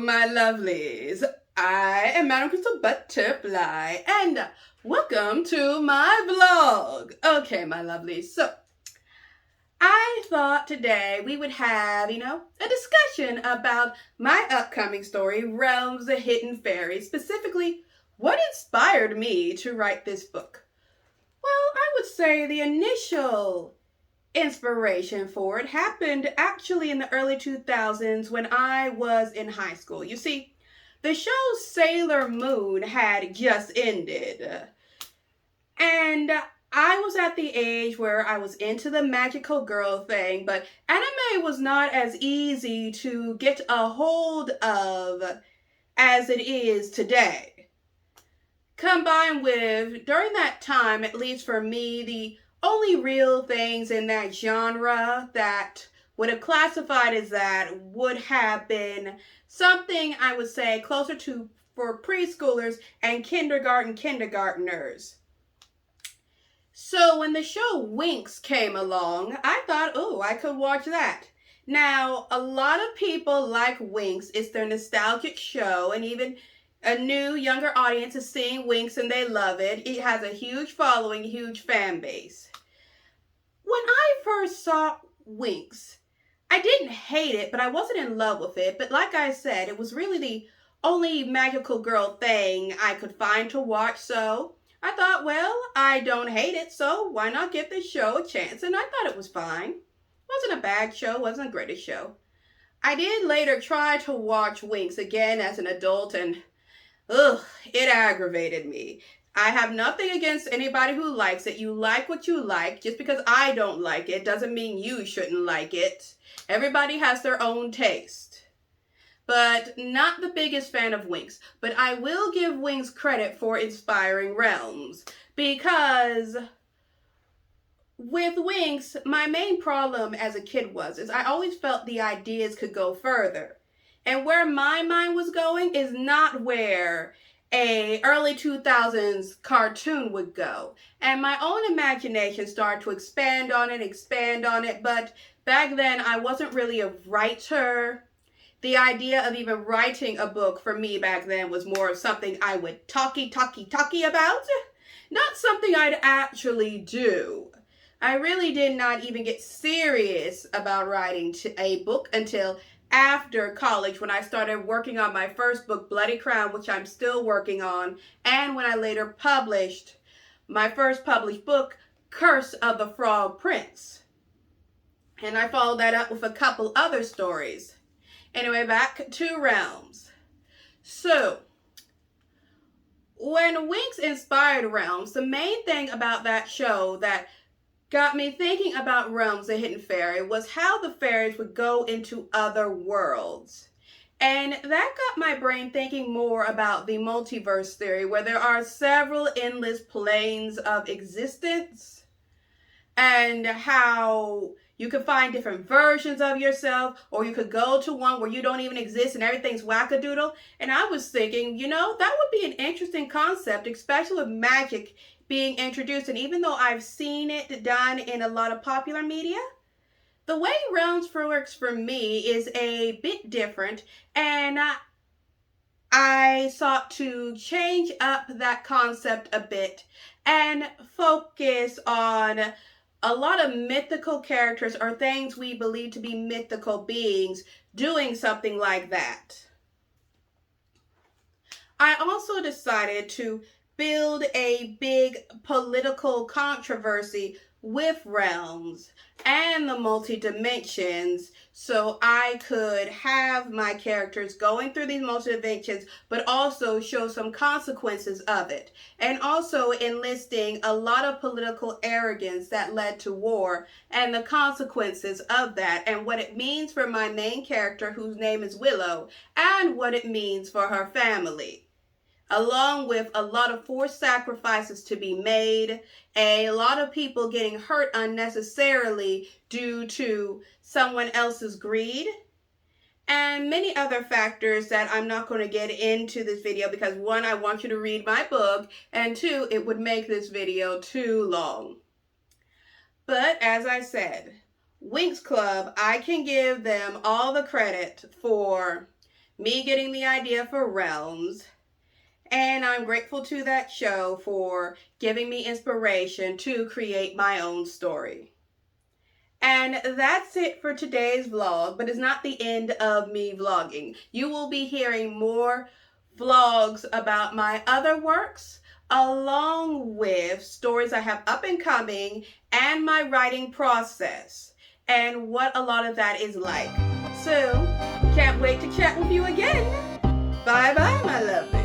my lovelies. I am Madam Crystal Butterfly, and welcome to my vlog. Okay, my lovelies, so I thought today we would have, a discussion about my upcoming story, Realms of Hidden Fairies, specifically what inspired me to write this book. Well, I would say the initial inspiration for it happened actually in the early 2000s when I was in high school. You see, the show Sailor Moon had just ended. And I was at the age where I was into the magical girl thing, but anime was not as easy to get a hold of as it is today. Combined with, during that time, at least for me, the only real things in that genre that would have classified as that would have been something I would say closer to for preschoolers and kindergartners. So when the show Winx came along, I thought, oh, I could watch that. Now, a lot of people like Winx. It's their nostalgic show, and even a new, younger audience is seeing Winx and they love it. It has a huge following, huge fan base. When I first saw Winx, I didn't hate it, but I wasn't in love with it. But like I said, it was really the only magical girl thing I could find to watch, so I thought, well, I don't hate it, so why not give this show a chance? And I thought it was fine. Wasn't a bad show, wasn't the greatest show. I did later try to watch Winx again as an adult, and it aggravated me. I have nothing against anybody who likes it. You like what you like. Just because I don't like it doesn't mean you shouldn't like it. Everybody has their own taste. But not the biggest fan of Winx. But I will give Winx credit for inspiring Realms. Because with Winx, my main problem as a kid is I always felt the ideas could go further. And where my mind was going is not where a early 2000s cartoon would go. And my own imagination started to expand on it, but back then I wasn't really a writer. The idea of even writing a book for me back then was more of something I would talkie about, not something I'd actually do. I really did not even get serious about writing a book until after college, when I started working on my first book, Bloody Crown, which I'm still working on, and when I later published my first published book, Curse of the Frog Prince. And I followed that up with a couple other stories. Anyway, back to Realms. So, when Winx inspired Realms, the main thing about that show that got me thinking about Realms of Hidden Fairy was how the fairies would go into other worlds. And that got my brain thinking more about the multiverse theory, where there are several endless planes of existence, and how you could find different versions of yourself, or you could go to one where you don't even exist and everything's wackadoodle. And I was thinking, that would be an interesting concept, especially with magic being introduced. And even though I've seen it done in a lot of popular media, the way Realms works for me is a bit different, and I sought to change up that concept a bit and focus on a lot of mythical characters or things we believe to be mythical beings doing something like that. I also decided to build a big political controversy with Realms and the multi-dimensions, so I could have my characters going through these multi-dimensions, but also show some consequences of it. And also enlisting a lot of political arrogance that led to war and the consequences of that, and what it means for my main character, whose name is Willow, and what it means for her family. Along with a lot of forced sacrifices to be made, a lot of people getting hurt unnecessarily due to someone else's greed, and many other factors that I'm not going to get into this video because, one, I want you to read my book, and two, it would make this video too long. But as I said, Winx Club, I can give them all the credit for me getting the idea for Realms, and I'm grateful to that show for giving me inspiration to create my own story. And that's it for today's vlog, but it's not the end of me vlogging. You will be hearing more vlogs about my other works, along with stories I have up and coming and my writing process and what a lot of that is like. So, can't wait to chat with you again. Bye bye, my lovelies.